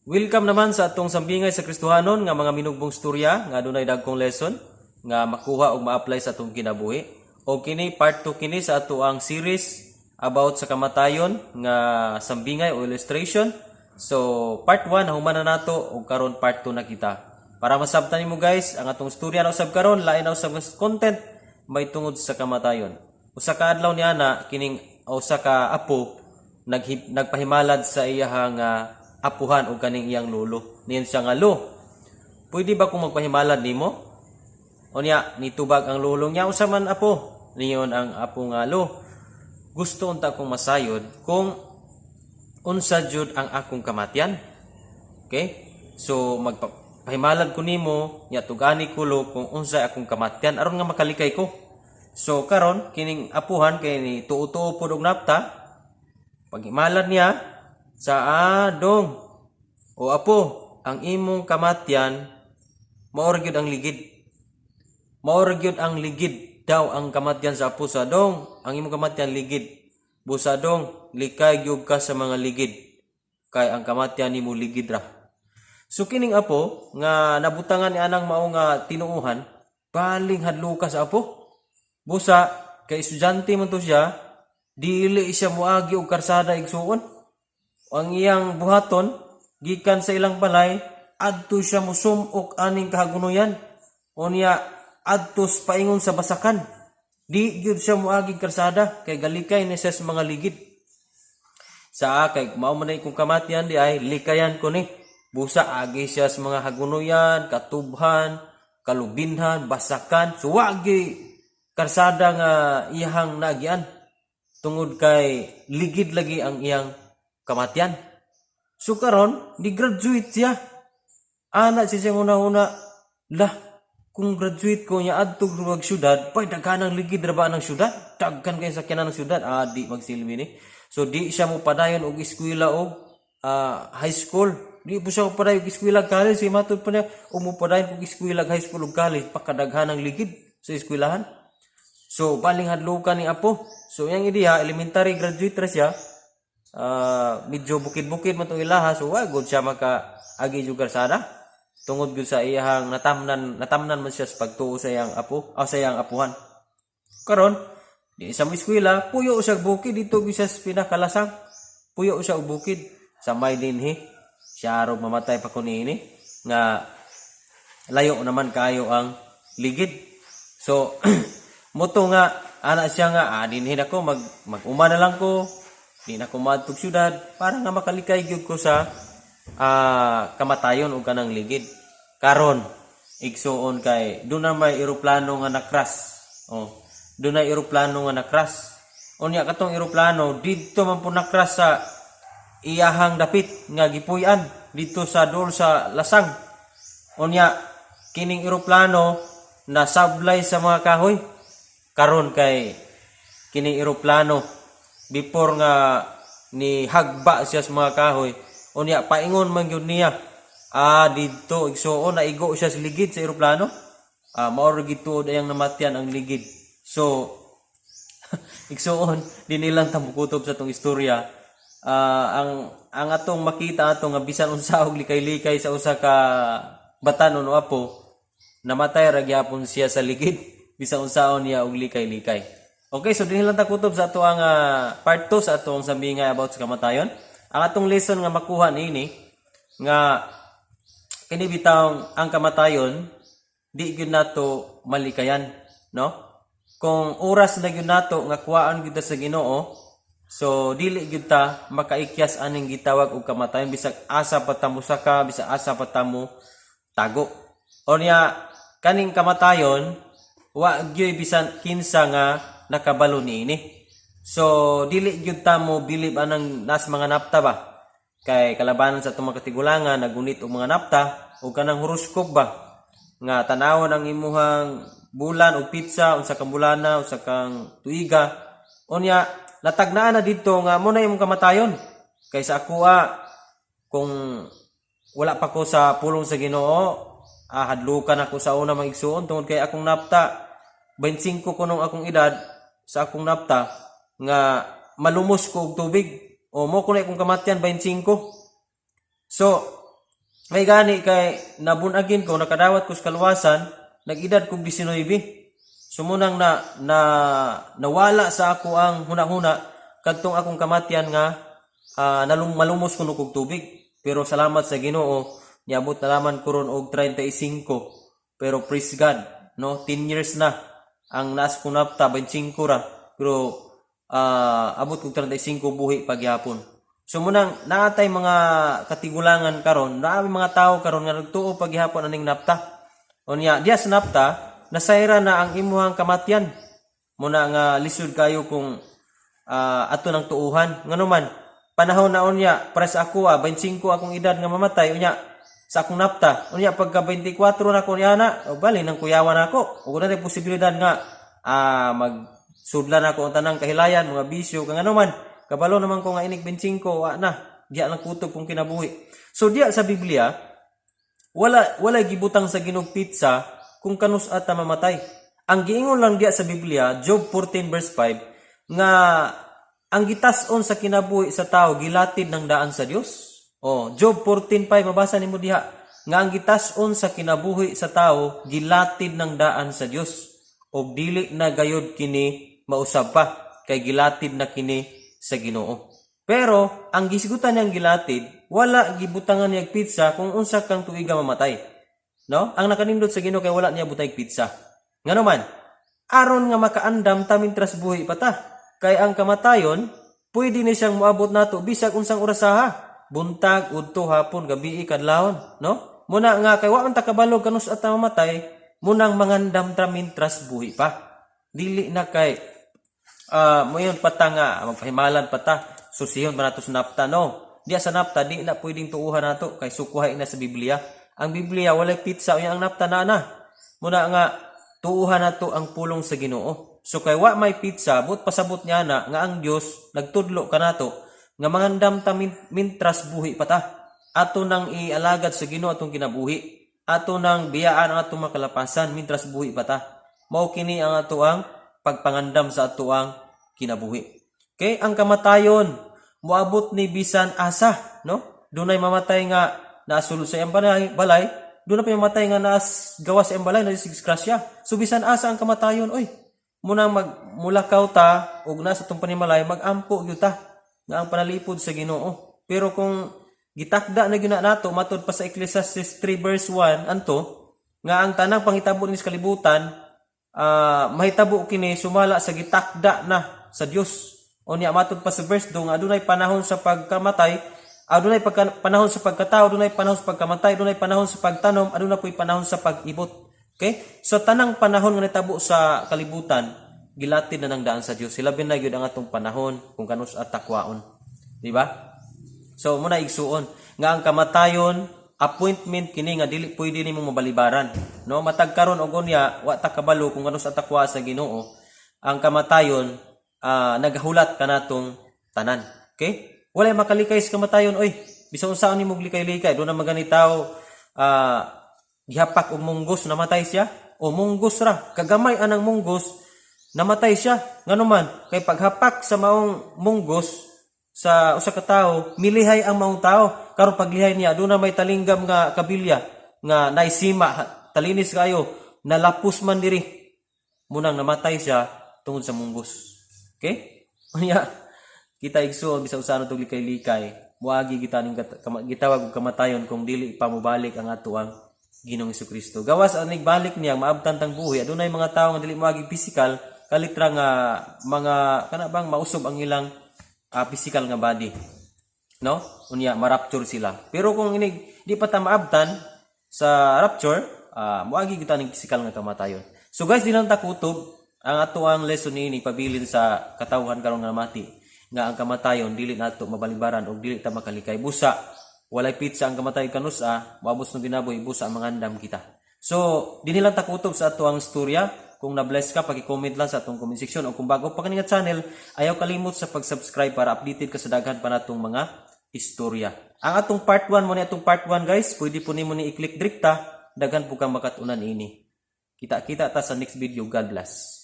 Welcome naman sa atong sambingay sa Kristohanon nga mga minugbong storya nga adunay dagkong lesson nga makuha ug ma-apply sa atong kinabuhi. O kini part 2 kini sa ato ang series about sa kamatayon nga sambingay o illustration. So part 1 nahuman na nato ug karon part 2 na kita. Para masabtan nimo guys, ang atong storya na usab karon lain na usab content may tungod sa kamatayon. Usa ka adlaw niana kining usa ka apo nagpahimalad sa iyahang apuhan o kaning iyang lolo. Niyan siya nga, "Lo, pwede ba kung magpahimalad nimo?" O niya, nitubag ang lolo niya, "Usa man apo." Niyon ang apo nga, "Lo, gusto unta akong masayod kung unsa jud ang akong kamatyan." Okay? So magpahimalad ko nimo, nya tugani ko lo kung unsa akong kamatyan aron nga makalikay ko. So karon kining apuhan kay ni tuo-tuo pud og napta, paghimalad niya sa adong, "O apo, ang imong kamatyan maor gyud ang ligid." Maor gyud ang ligid daw ang kamatyan sa apo sa dong. Ang imong kamatyan ligid. Busa dong, likay gyud ka sa mga ligid. Kay ang kamatyan nimo ligid ra. So kining apo nga nabutangan ni anang mao nga tinuuhan, baling hadlo ka sa apo. Busa kay estudyante man to siya, dili siya moagi og karsada igsuon. Ang iyang buhaton gikan sa ilang balay adto siya musumok aning kahagunoyan. Unya adtos paingon sa basakan. Di gyud siya moagi karsada kay galikay ni sa mga ligid. Sa kay mao man kung kamatyan di ay likayan ko ni. Busa agi siya sa mga hagunoyan, katubhan, kalubinhan, basakan. So wagi karsada nga iyang nagian tungod kay ligid lagi ang iyang kamatyan. So karon, di-graduate siya. Ana siya una-una, lah, kung graduate ko niya adto sa syudad, pay daghanang ligid ra ba ng syudad? Daghan kay sakyanan ng syudad, di magsilbi ni. So di siya mo padayon og eskwela og high school. Di po siya mo padayon og eskwela college, si matud pa niya og mo padayon og eskwela high school ug college, pakadaghanang ligid sa eskwelahan. So baling hadlukan ni apo. So yang ideya elementary graduate ra siya. Medyo bukid-bukid man itong ilaha, so wag good siya maka-agi jud karsada tungod gyud sa iyang natamnan man siya sa pagtuo sa iyang apo o sa iyang apuhan. Karon di sa eskwela puyo siya bukid dito gyud sa pinakalasang, puyo siya og bukid sa may dinhi siya ro mamatay pa kunini nga layo naman kayo ang ligid. So moto nga ana siya nga dinhi nako mag-uma na lang ko, di na ko madtog syudad para nga makalikay gyud ko sa kamatayon o kanang ligid. Karon igsuon kay do na may eroplano nga nakras. Do na eroplano nga nakras. Unya katong eroplano didto man po nakras sa iyahang dapit nga gipuy-an dito sa dol sa lasang. Unya kining eroplano nasablay sa mga kahoy. Karon kay kining eroplano before nga ni hagba siya sa mga kahoy, unya paingon man gyud niya, didto igsuon naigo siya sa ligid sa eroplano. Maor gituod ayang namatyan ang ligid. So igsuon din nilang tamukutob sa tong istorya. Ang atong makita atong nga bisan unsa og likay-likay sa usa ka batanon o apo, namatay ra gyapon siya sa ligid bisan unsaon niya og likay-likay. Okay, so din lang ta kutob sa ato ang part 2 sa atong sambingay about sa kamatayon. Ang atong lesson nga makuha niini nga kini bitaw ang kamatayon di gyud nato malikayan, no? Kung oras na gyud nato nga kuhaan gyud sa Ginoo, so dili gyud ta makaikyas aning gitawag og kamatayon bisag asa pa ta musaka, bisag asa pa ta mo tago. O niya kaning kamatayon wa gyud bisan kinsa nga nakabalo niini. So dili gyud ta mo bilib anang nas mga napta ba, kay kalabanan sa itong mga katigulangan nagunit og mga napta o kanang horoscope ba nga tanawon ang imuhang bulan o pizza unsa kang bulana unsa kang tuiga. Unya natagnaan na dito nga mo na imong kamatayon. Kay sa ako kung wala pa ko sa pulong sa Ginoo, hadlukan ako sa una magigsuon tungod kay akong napta 25 kunong akong edad. Sa akong napta nga malumos ko og tubig o mo kunay kung kamatyan 25. So May gani kay nabunagin ko, nakadawat ko sa kaluwasan, nag-edad kong 19. Sumunang nawala sa ako ang huna-huna kadtong akong kamatian nga malumos kuno kog tubig. Pero salamat sa Ginoo, niabot na laman ko ron og 35. Pero praise God, no, 10 years na ang naas ko napta 25 ra. Pero abot kog 35 buhi pagyapon. So munang naatay mga katigulangan karon, naami mga tao karon nga nagtuo paghihapon aning napta. Unya diya sa napta, nasayra na ang imuhang kamatian. Muna nga lisod kayo kung ato ng tuuhan. Nganuman, panahon na unya para sa ako 25 akong edad nga mamatay unya sa akong napta. Unya pagka 24 na ko niya na, bali nang kuyawan ako. Ug na posibilidad nga magsudlan ako ang tanang kahilayan, mga bisyo kang anuman. Kabalo naman ko nga inig 25, diya lang kutob kong kinabuhi. So diya sa Biblia, wala gibutang sa Ginoo pizza kung kanus at mamatay. Ang giingon lang diya sa Biblia, Job 14 verse 5, nga ang gitas-on sa kinabuhi sa tao gilatid ng daan sa Dios. Job 14:5 mabasa nimo diha, nga ang gitas-on sa kinabuhi sa tao gilatid ng daan sa Dios. Og dili na gayud kini mausab pa, kay gilatid na kini sa Ginoo. Pero ang gisigutan niyang gilatid, wala gibutangan niya pizza kung unsa kang tuiga mamatay. No? Ang nakanindot sa Ginoo kay wala niya butay pizza. Nganuman, aron nga makaandam tamintras buhi pata. Kay ang kamatayon, pwede ni siyang moabot nato bisag unsang orasaha. Buntag, udto, hapon, gabi, kadlawon, no? Muna nga kay wa man ta kabalo kanus at mamatay, munang mangandam tamintras buhi pa. Dili na kay moyon pata nga magpahimalan pata. Susiyon ba nato sa napta? No. Diya sa napta di na pwedeng tuuhan nato kay sukuhay na sa Biblia. Ang Biblia walay pizza unya ang napta na. Muna nga tuuhan nato ang pulong sa Ginoo. So kay wa may pizza, but pasabot niya na nga ang Dios nagtudlo kanato nga mangandam ta mintras buhi pata. Ato nang ialagad sa Ginoo atong kinabuhi. Ato nang biyaan ang atong makalapasan mintras buhi pata. Mao kini ang ato ang pagpangandam sa ato ang kinabuhi. Okay, ang kamatayon moabot ni bisan asa, no? Dunay mamatay nga nasulod sa iyang balay, dunay pa mamatay nga naas gawas sa iyang balay na disgrasya. So bisan asa ang kamatayon, oy. Munang magmulakaw ta og nasa tong panimalay magampo gyud ta nga ang panalipod sa Ginoo. Pero kung gitakda na gyud nato matud pa sa Ecclesiastes 3 verse 1 anto nga ang tanang panghitabo ni sa kalibutan mahitabo kini sumala sa gitakda na sa Dios. Unya matud pa sa verse 2 nga adunay panahon sa pagkamatay, adunay panahon sa pagkatao, adunay panahon sa pagkamatay, adunay panahon sa pagtanom, adunay puy panahon sa pag-ibot. Okay? So tanang panahon nga nitabo sa kalibutan, gilatid na ng daan sa Dios. Sila na gyud ang atong panahon kung kanus at takwaon. Di ba? So muna igsuon nga ang kamatayon appointment kini nga dili pwede nimo mabalibaran. No, matag karon og unya wa ta kabalo kung kanus at takwa sa Ginoo. Ang kamatayon nagahulat kanatong tanan. Okay? Walay makalikay sa kamatayon, oy. Bisan unsaon nimo likay-likay, do na maganitaw gihapak og munggos namatay siya o munggos ra kagamay anang munggos namatay siya nganuman kay paghapak sa maong munggos sa usa ka tawo milihay ang maong tawo karon paglihay niya do na may talinggam nga kabilya nga naisima talinis kayo nalapos man diri munang namatay siya tungod sa munggos. Okay? Unya kita igsuon bisan usa tong likay-likay muagi kita ning gitawag og kamatayon kung dili pa mobalik ang ato ang Ginoong Jesucristo. Gawas ang nagbalik niya maabtan tang buhi adunay mga tawo nga dili moagi physical kalitra nga mga kana bang mausob ang ilang physical nga body. No? Unya ma-rapture sila. Pero kung di pa ta maabtan sa rapture, moagi kita ning physical nga kamatayon. So guys, di lang ta kutob ang ato ang lesson ini pabilin sa katawhan karon nga mati nga ang kamatayon dili nato mabalibaran og dili ta makalikay busa. Walay pizza ang kamatay kanusa, mabos no ginaboy busa ang mangandam kita. So, dinhi lang ta kutob sa ato ang istorya. Kung na-bless ka, paki-comment lang sa atong comment section. O kung bago pa ka nga channel, ayaw kalimot sa pag-subscribe para updated ka sa daghan pa natong mga istorya. Ang atong part 1 mo ni atong part 1 guys, pwede po nimo ni i-click direkta, daghan po kang makatunan ini. Kita-kita ta sa next video. God bless.